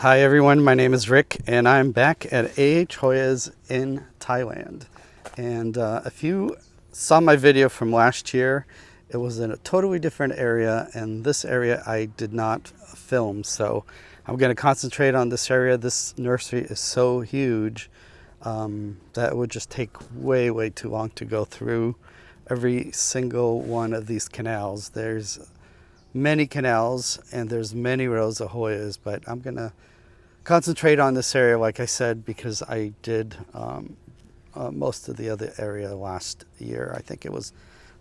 Hi everyone, my name is Rick and I'm back at AH Hoyas in Thailand. And if you saw my video from last year, it was in a totally different area, and this area I did not film. So I'm going to concentrate on this area. This nursery is so huge that it would just take way too long to go through every single one of these canals. There's many canals and there's many rows of Hoyas, but I'm going to concentrate on this area, like I said, because I did most of the other area last year. I think it was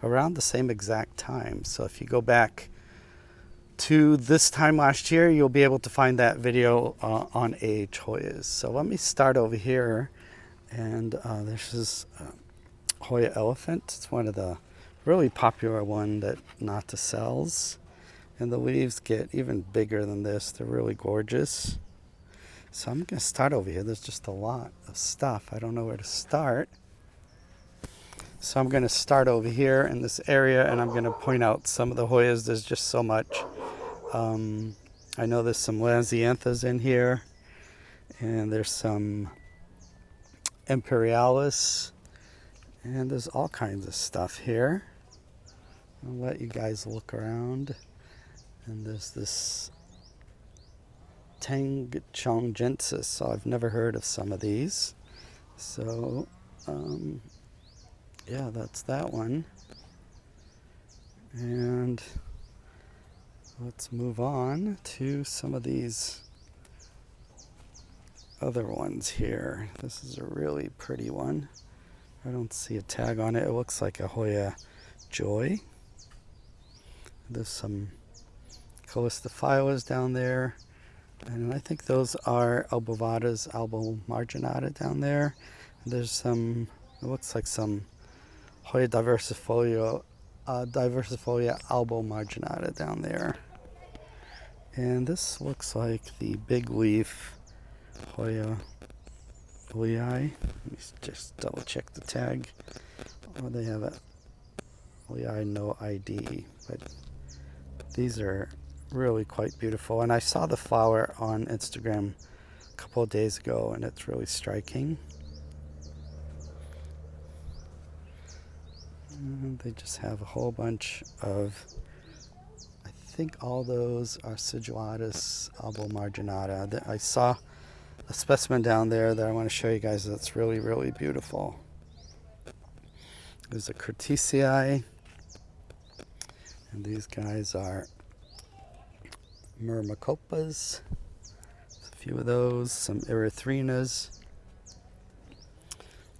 around the same exact time. So if you go back to this time last year, you'll be able to find that video on AH Hoyas. So let me start over here. And this is Hoya Elephant. It's one of the really popular one that Nata sells. And the leaves get even bigger than this. They're really gorgeous. So I'm going to start over here. There's just a lot of stuff. I don't know where to start. So I'm going to start over here in this area, and I'm going to point out some of the Hoyas. There's just so much. I know there's some Lanzianthas in here, and there's some Imperialis, and there's all kinds of stuff here. I'll let you guys look around. And there's this Tangchongjensis, so I've never heard of some of these. So, yeah, that's that one. And let's move on to some of these other ones here. This is a really pretty one. I don't see a tag on it. It looks like a Hoya Joy. There's some coosttoas down there. And I think those are albovatas, albo marginata down there. And there's some, it looks like some Hoya diversifolia albo marginata down there. And this looks like the big leaf Hoya Let me just double check the tag. Oh, they have a no ID, but these are really quite beautiful. And I saw the flower on Instagram a couple of days ago, and it's really striking. And they just have a whole bunch of, I think all those are Sigilladus albo marginata. I saw a specimen down there that I want to show you guys that's really beautiful. There's a Curtisii, and these guys are Myrmecopas. A few of those, some Erythrinas,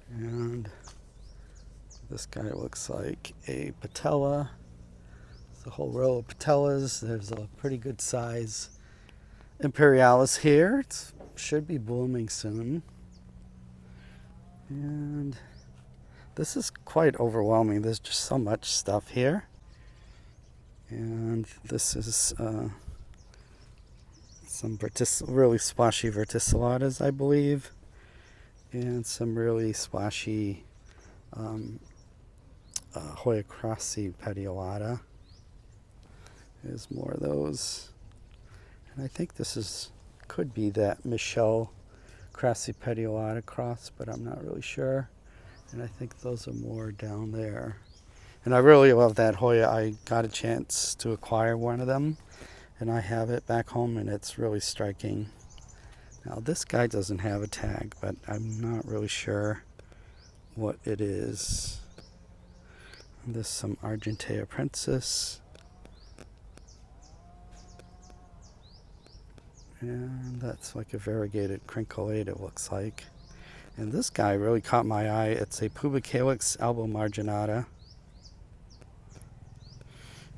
and this guy looks like a patella. There's a whole row of patellas. There's a pretty good size Imperialis here. It should be blooming soon. And this is quite overwhelming. There's just so much stuff here. And this is some really splashy verticillatas, I believe. And some really splashy Hoya crossi petiolata. There's more of those. And I think this could be that Michelle crossi petiolata cross, but I'm not really sure. And I think those are more down there. And I really love that Hoya. I got a chance to acquire one of them, and I have it back home, and it's really striking. Now this guy doesn't have a tag, but I'm not really sure what it is. And there's some Argentea princess. And that's like a variegated crincolate, it looks like. And this guy really caught my eye. It's a Pubicalyx albo marginata.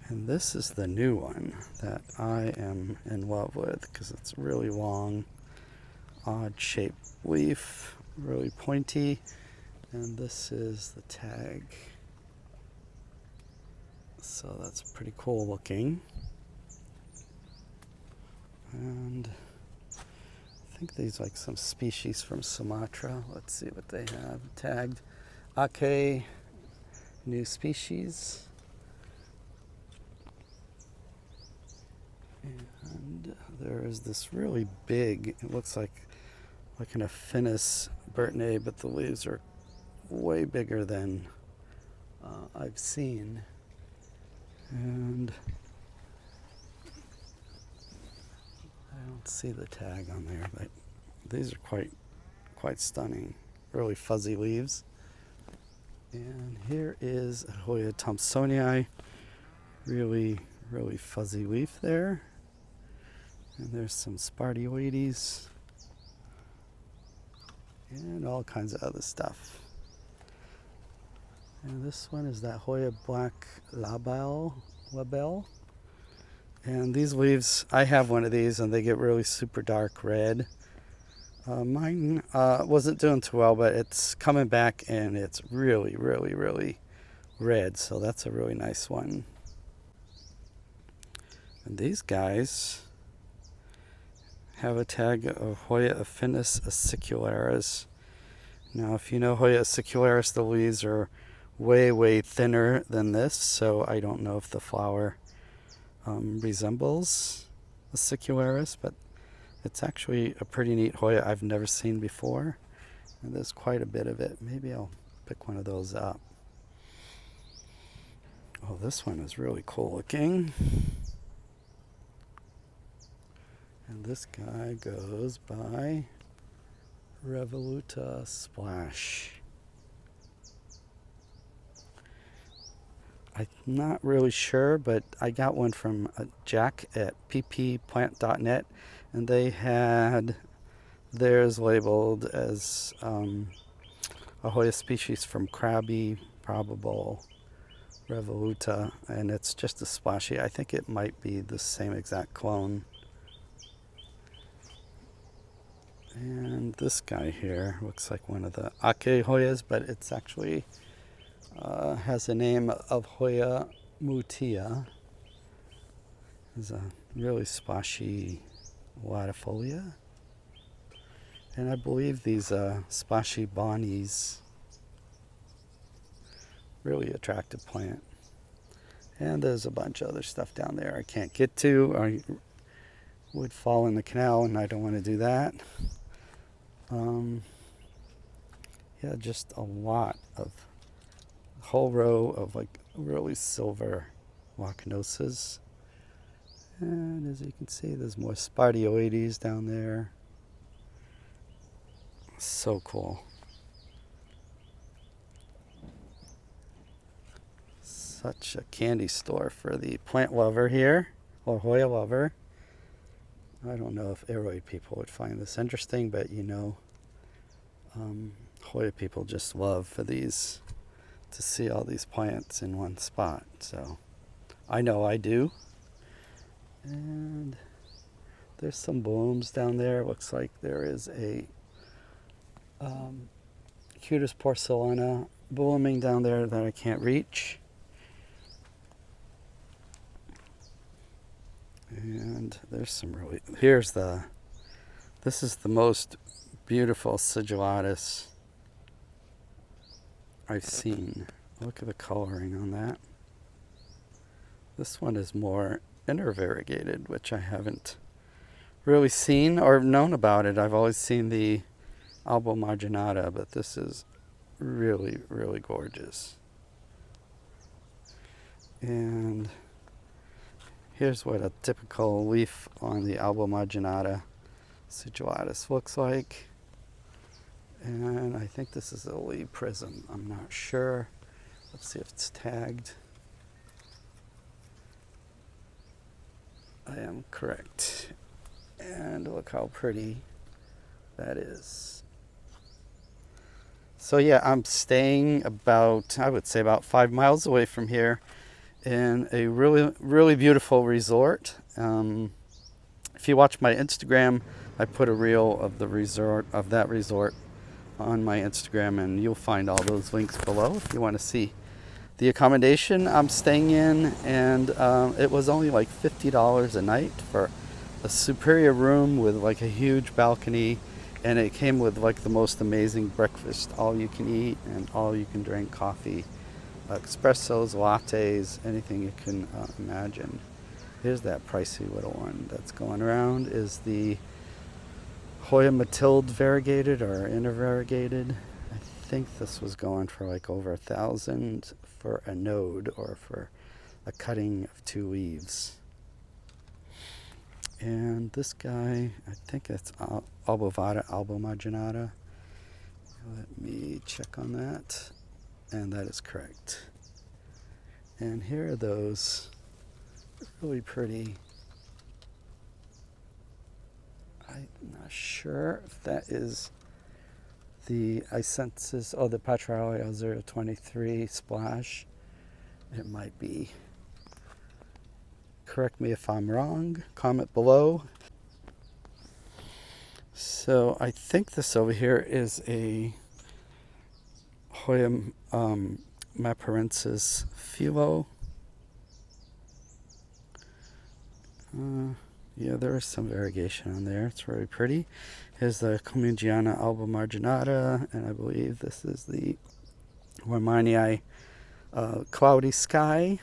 And this is the new one that I am in love with because it's really long, odd shaped leaf, really pointy. And this is the tag. So that's pretty cool looking. And I think these are like some species from Sumatra. Let's see what they have tagged. AH new species. And there is this really big, it looks like an Affinis Burtnea, but the leaves are way bigger than I've seen. And I don't see the tag on there, but these are quite stunning. Really fuzzy leaves. And here is a Hoya Tomoni, really fuzzy leaf there. And there's some Spartioides and all kinds of other stuff. And this one is that Hoya Black Labelle. And these leaves, I have one of these and they get really super dark red. Mine wasn't doing too well, but it's coming back and it's really red. So that's a really nice one. And these guys have a tag of Hoya Affinis acicularis. Now, if you know Hoya acicularis, the leaves are way thinner than this, so I don't know if the flower resembles acicularis, but it's actually a pretty neat Hoya I've never seen before, and there's quite a bit of it. Maybe I'll pick one of those up. Oh, this one is really cool looking. And this guy goes by Revoluta Splash. I'm not really sure, but I got one from Jack at ppplant.net, and they had theirs labeled as a Hoya species from Crabby, probable Revoluta, and it's just a splashy. I think it might be the same exact clone. And this guy here looks like one of the AH Hoyas, but it's actually has the name of Hoya Mutia. It's a really splashy latifolia. And I believe these splashy bonnies, really attractive plant. And there's a bunch of other stuff down there I can't get to. I would fall in the canal and I don't want to do that. Yeah, just a lot of, a whole row of like really silver Wachanoses. And as you can see, there's more Spartioides down there. So cool. Such a candy store for the plant lover here, or Hoya lover. I don't know if aroid people would find this interesting, but you know, Hoya people just love for these, to see all these plants in one spot. So I know I do. And there's some blooms down there. Looks like there is a Cutis porcellana blooming down there that I can't reach. And there's some really, this is the most beautiful sigillatus I've seen. Look at the coloring on that. This one is more intervariegated, which I haven't really seen or known about it. I've always seen the albo marginata, but this is really gorgeous. And here's what a typical leaf on the albo marginata sigillatus looks like. And I think this is a leaf prism. I'm not sure. Let's see if it's tagged. I am correct. And look how pretty that is. So yeah, I'm staying about, I would say about 5 miles away from here in a really beautiful resort. If you watch my Instagram, I put a reel of the resort, of that resort, on my Instagram, and you'll find all those links below if you want to see the accommodation I'm staying in. And it was only like $50 a night for a superior room with like a huge balcony, and it came with like the most amazing breakfast, all you can eat and all you can drink coffee, espressos, lattes, anything you can imagine. Here's that pricey little one that's going around, is the Hoya Matilde variegated or intervariegated. I think this was going for like over 1,000 for a node or for a cutting of 2 leaves. And this guy, I think it's Albovata albomarginata. Let me check on that. And that is correct. And here are those really pretty. I'm not sure if that is the Icensis, the Patralia 023 splash. It might be. Correct me if I'm wrong. Comment below. So I think this over here is a Hoya Menerus philo. Yeah, there is some variegation on there. It's really pretty. Here's the Comingiana albomarginata, and I believe this is the Warmanii cloudy sky.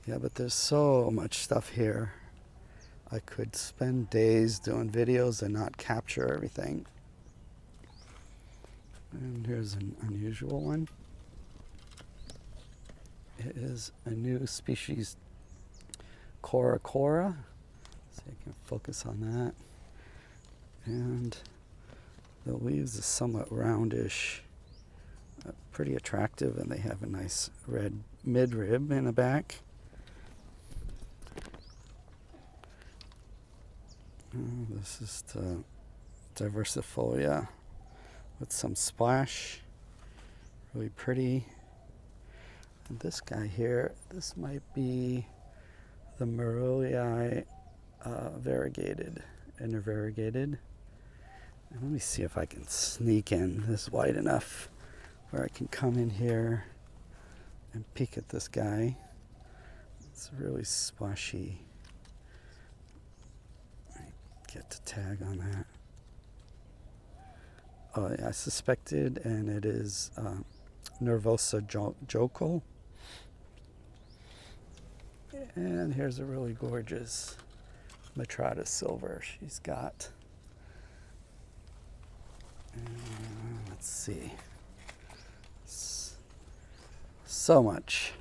Yeah, but there's so much stuff here. I could spend days doing videos and not capture everything. And here's an unusual one. It is a new species, Cora Cora. So you can focus on that. And the leaves are somewhat roundish, pretty attractive, and they have a nice red midrib in the back. This is the diversifolia with some splash, really pretty. And this guy here, this might be the Menerus variegated, intervariegated. And let me see if I can sneak in. This is wide enough where I can come in here and peek at this guy. It's really splashy. Get the tag on that. Oh, yeah, I suspected, and it is Nervosa Jokel. And here's a really gorgeous Matrata silver she's got. Let's see. So much.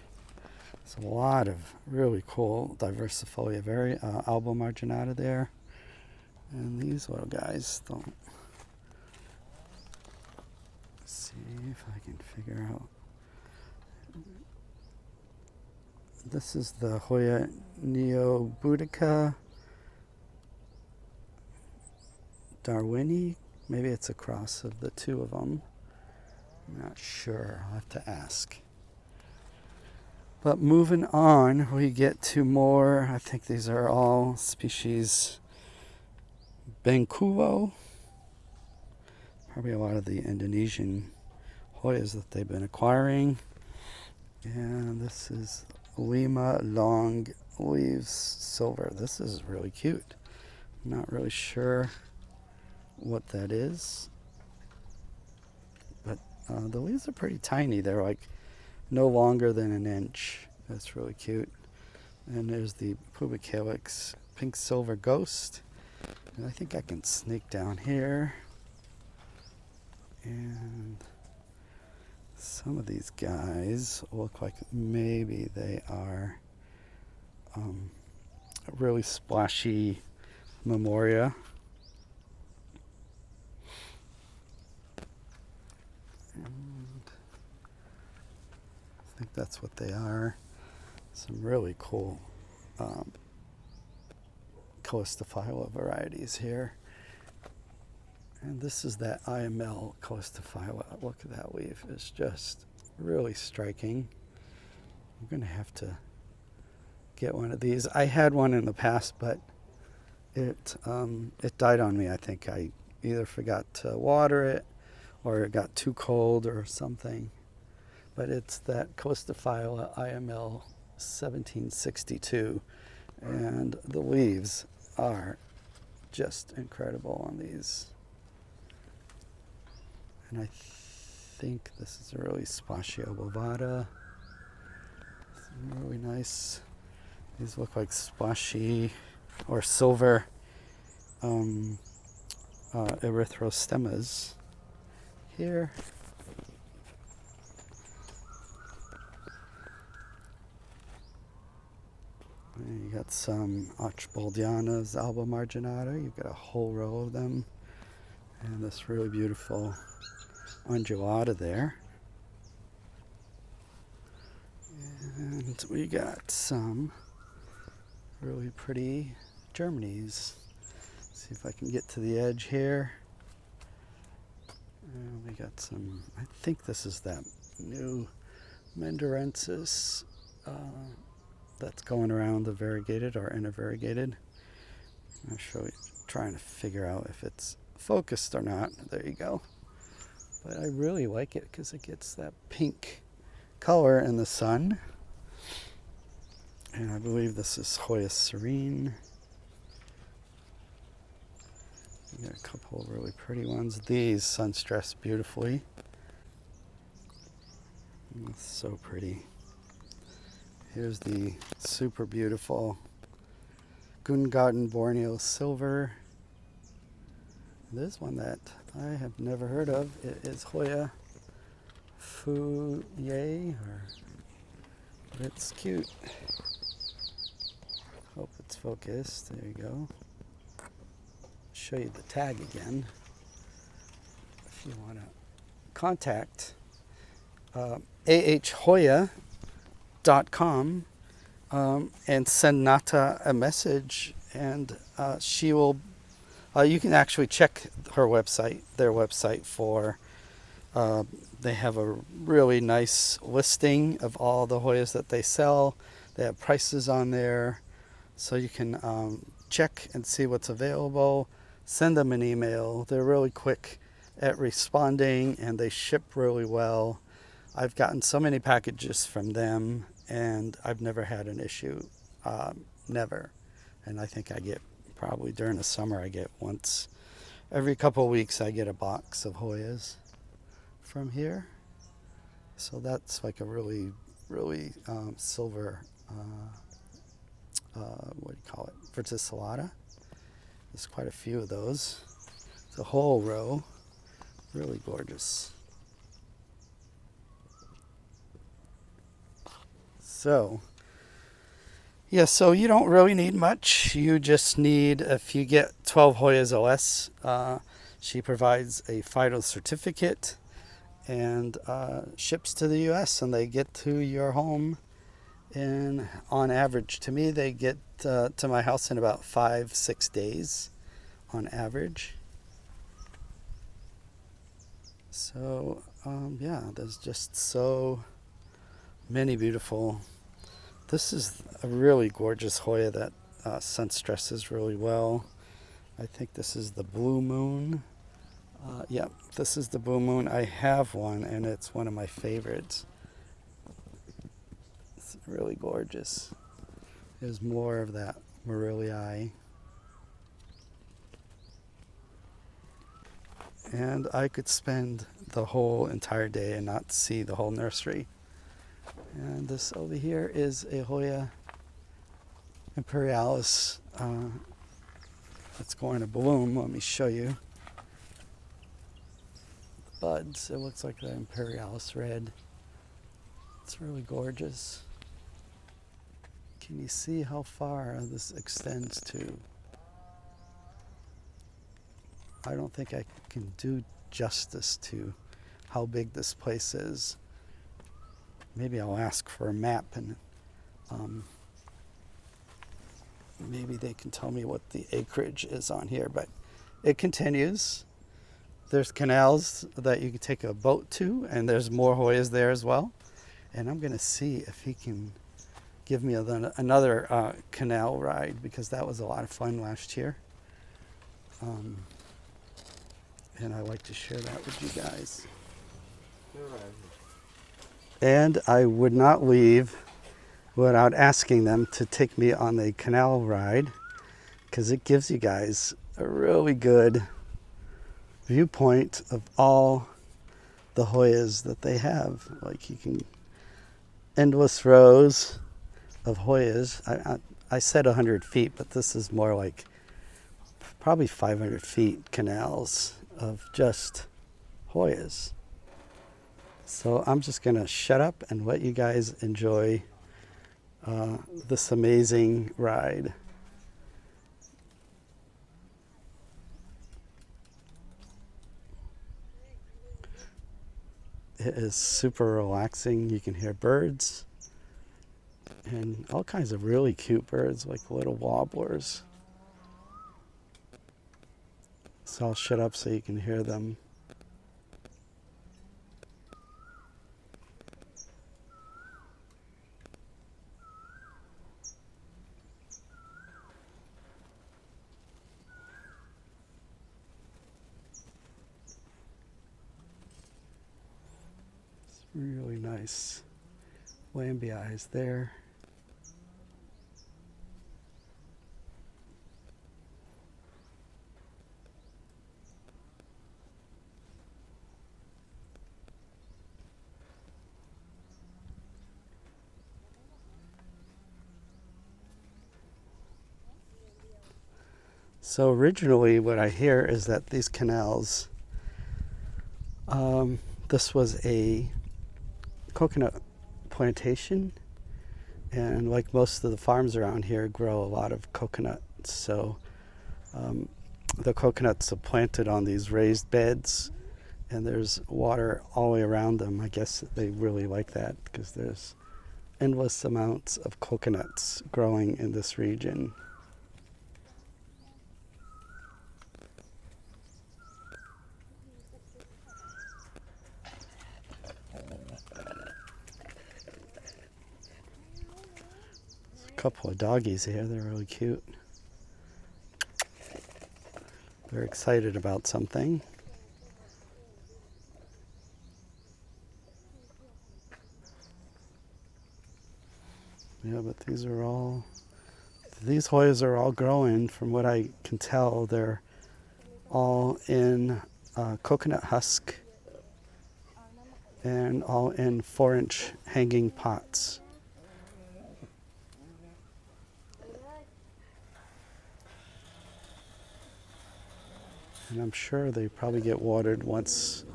It's a lot of really cool diversifolia, very albomarginata there. And these little guys don't. Let's see if I can figure out. This is the Hoya Neoboudica Darwini. Maybe it's a cross of the two of them. I'm not sure. I'll have to ask. But moving on, we get to more. I think these are all species Bengkuo. Probably a lot of the Indonesian Hoyas that they've been acquiring. And this is Lima long leaves silver. This is really cute. I'm not really sure what that is, but the leaves are pretty tiny. They're like no longer than an inch. That's really cute. And there's the Pubicalyx pink silver ghost. And I think I can sneak down here. And some of these guys look like maybe they are really splashy Memoria. And I think that's what they are. Some really cool coosttoa varieties here. And this is that IML coosttoa. Look at that leaf. It's just really striking. I'm going to have to get one of these. I had one in the past, but it died on me. I think I either forgot to water it or it got too cold or something. But it's that coosttoa IML 1762. And the leaves are just incredible on these. And I think this is a really splashy obovata. Some really nice These look like splashy or silver erythrostemas here. And you got some Archibaldianas alba marginata. You've got a whole row of them. And this really beautiful undulata there. And we got some really pretty Germanies. See if I can get to the edge here. And we got some, I think this is that new Mendorensis that's going around the variegated or inner variegated. I'll show you, trying to figure out if it's focused or not. There you go. But I really like it because it gets that pink color in the sun. And I believe this is Hoya Serene. We got a couple of really pretty ones. These sun stress beautifully. That's so pretty. Here's the super beautiful Gungarten Borneo Silver. This one that I have never heard of, it is Hoya Fuye, but it's cute. Hope it's focused. There you go. Show you the tag again. If you want to contact ahhoya.com and send Nata a message, and she will. You can actually check her website, their website for. They have a really nice listing of all the Hoyas that they sell. They have prices on there, so you can check and see what's available. Send them an email. They're really quick at responding, and they ship really well. I've gotten so many packages from them, and I've never had an issue. Never. And I think I get, probably during the summer, I get once every couple of weeks, I get a box of Hoyas from here. So that's like a really, really silver, what do you call it, verticillata. There's quite a few of those. It's a whole row, really gorgeous. So, yeah, so you don't really need much. You just need, if you get 12 Hoyas or less, she provides a FIDO certificate and ships to the US, and they get to your home in, on average, to me, they get to my house in about 5-6 days on average. So, yeah, there's just so many beautiful. This is a really gorgeous Hoya that sun stresses really well. I think this is the Blue Moon. Yeah, this is the Blue Moon. I have one, and it's one of my favorites. It's really gorgeous. There's more of that Morellii. And I could spend the whole entire day and not see the whole nursery. And this over here is a Hoya Imperialis that's going to bloom. Let me show you the buds. It looks like the Imperialis red. It's really gorgeous. Can you see how far this extends to? I don't think I can do justice to how big this place is. Maybe I'll ask for a map, and maybe they can tell me what the acreage is on here, but it continues. There's canals that you can take a boat to, and there's more Hoyas there as well. And I'm going to see if he can give me another canal ride, because that was a lot of fun last year. And I like to share that with you guys. And I would not leave without asking them to take me on the canal ride, because it gives you guys a really good viewpoint of all the Hoyas that they have. Like, you can endless rows of Hoyas. I said 100 feet, but this is more like probably 500 feet canals of just Hoyas. So I'm just going to shut up and let you guys enjoy this amazing ride. It is super relaxing. You can hear birds and all kinds of really cute birds like little warblers. So I'll shut up so you can hear them. It's really nice. Lambie eyes there. So originally what I hear is that these canals, this was a coconut plantation, and like most of the farms around here grow a lot of coconuts. So the coconuts are planted on these raised beds and there's water all the way around them. I guess they really like that because there's endless amounts of coconuts growing in this region. Couple of doggies here, they're really cute. They're excited about something. Yeah, but these Hoyas are all growing. From what I can tell, they're all in coconut husk and all in 4-inch hanging pots. And I'm sure they probably get watered once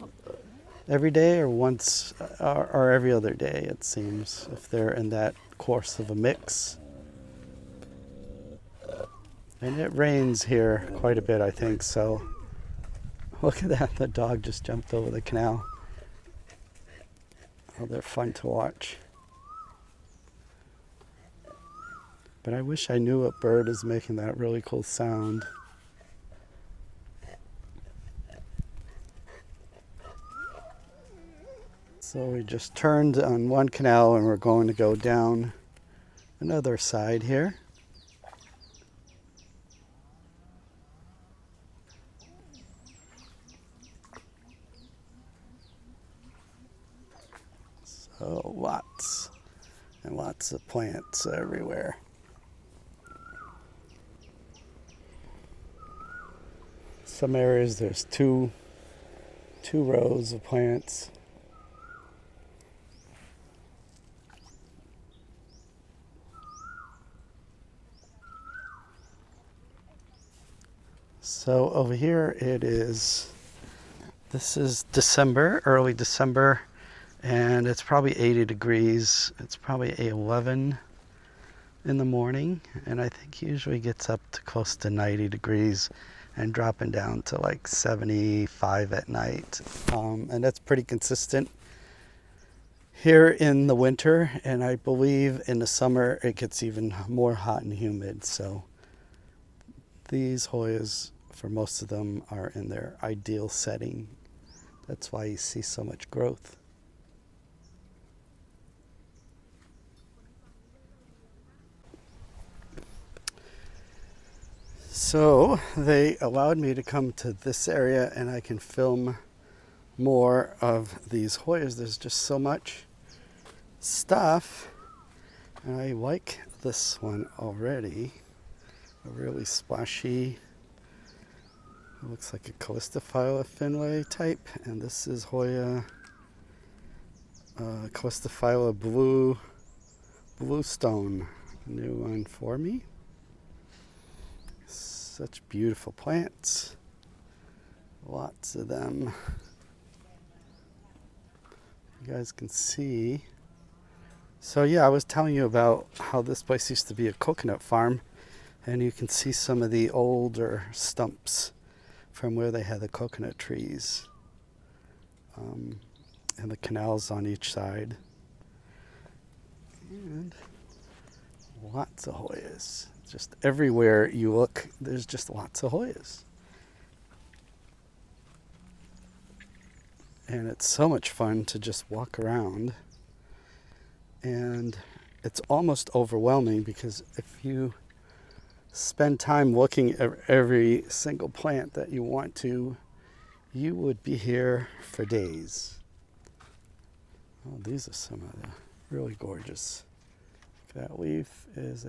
every day or once or every other day, it seems, if they're in that course of a mix. And it rains here quite a bit, I think, so look at that, the dog just jumped over the canal. Oh, they're fun to watch. But I wish I knew what bird is making that really cool sound. So we just turned on one canal and we're going to go down another side here. So lots and lots of plants everywhere. Some areas there's two rows of plants. So over here this is December, early December, and it's probably 80 degrees. It's probably 11 in the morning, and I think usually gets up to close to 90 degrees and dropping down to like 75 at night. And that's pretty consistent here in the winter, and I believe in the summer it gets even more hot and humid. So these Hoyas, for most of them, are in their ideal setting. That's why you see so much growth. So they allowed me to come to this area and I can film more of these Hoyas. There's just so much stuff, and I like this one already. A really splashy, it looks like a Calistophylla Finlay type, and this is Hoya Calistophylla Blue Stone. new one for me. Such beautiful plants. Lots of them. You guys can see. So yeah, I was telling you about how this place used to be a coconut farm, and you can see some of the older stumps from where they had the coconut trees, and the canals on each side. And lots of Hoyas. Just everywhere you look, there's just lots of Hoyas. And it's so much fun to just walk around. And it's almost overwhelming because if you spend time looking at every single plant that you want to, you would be here for days. Oh, these are some of the really gorgeous. That leaf is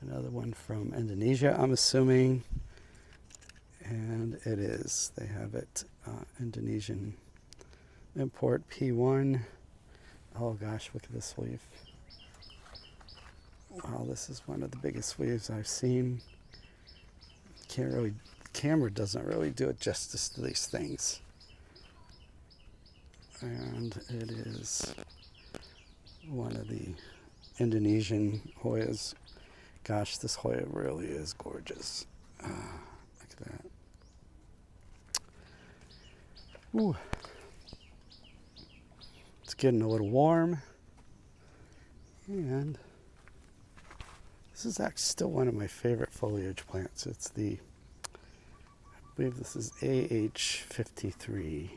another one from Indonesia, I'm assuming. And it is. They have it Indonesian import P1. Oh gosh, look at this leaf. Wow, this is one of the biggest leaves I've seen. Camera doesn't really do it justice to these things. And it is one of the Indonesian Hoyas. Gosh, this Hoya really is gorgeous. Look at that. Ooh. It's getting a little warm. And this is actually still one of my favorite foliage plants. It's I believe this is AH 53.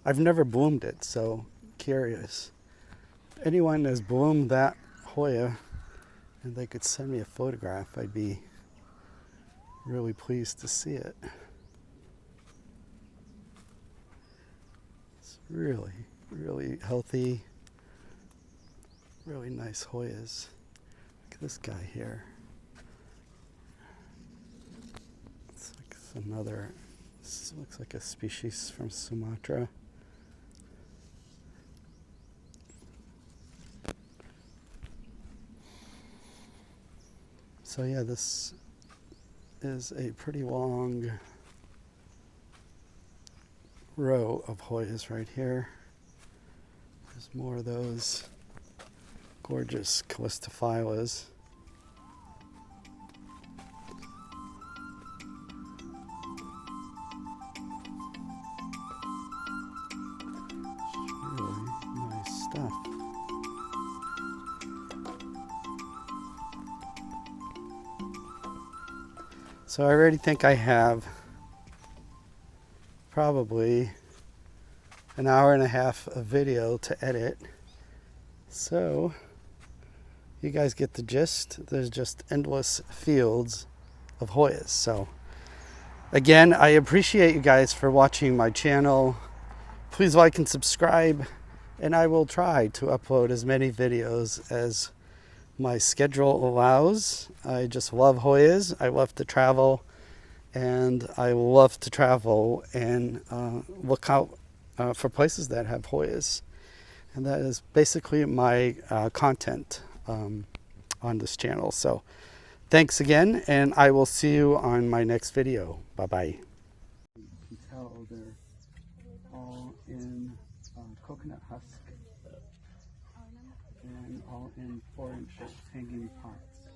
I've never bloomed it, so curious. If anyone has bloomed that Hoya and they could send me a photograph, I'd be really pleased to see it. It's really, really healthy, really nice Hoyas. Look at this guy here. It's like another, this looks like a species from Sumatra. So yeah, this is a pretty long row of Hoyas right here. There's more of those gorgeous coosttoas. Really nice stuff. So I already think I have probably an hour and a half of video to edit. So you guys get the gist. There's just endless fields of Hoyas. So again, I appreciate you guys for watching my channel. Please like and subscribe, and I will try to upload as many videos as my schedule allows. I just love Hoyas. I love to travel, and I love to travel and look out for places that have Hoyas. And that is basically my content on this channel. So thanks again, and I will see you on my next video. Bye-bye. You can tell they're all in coconut husk and all in 4-inch hanging pots.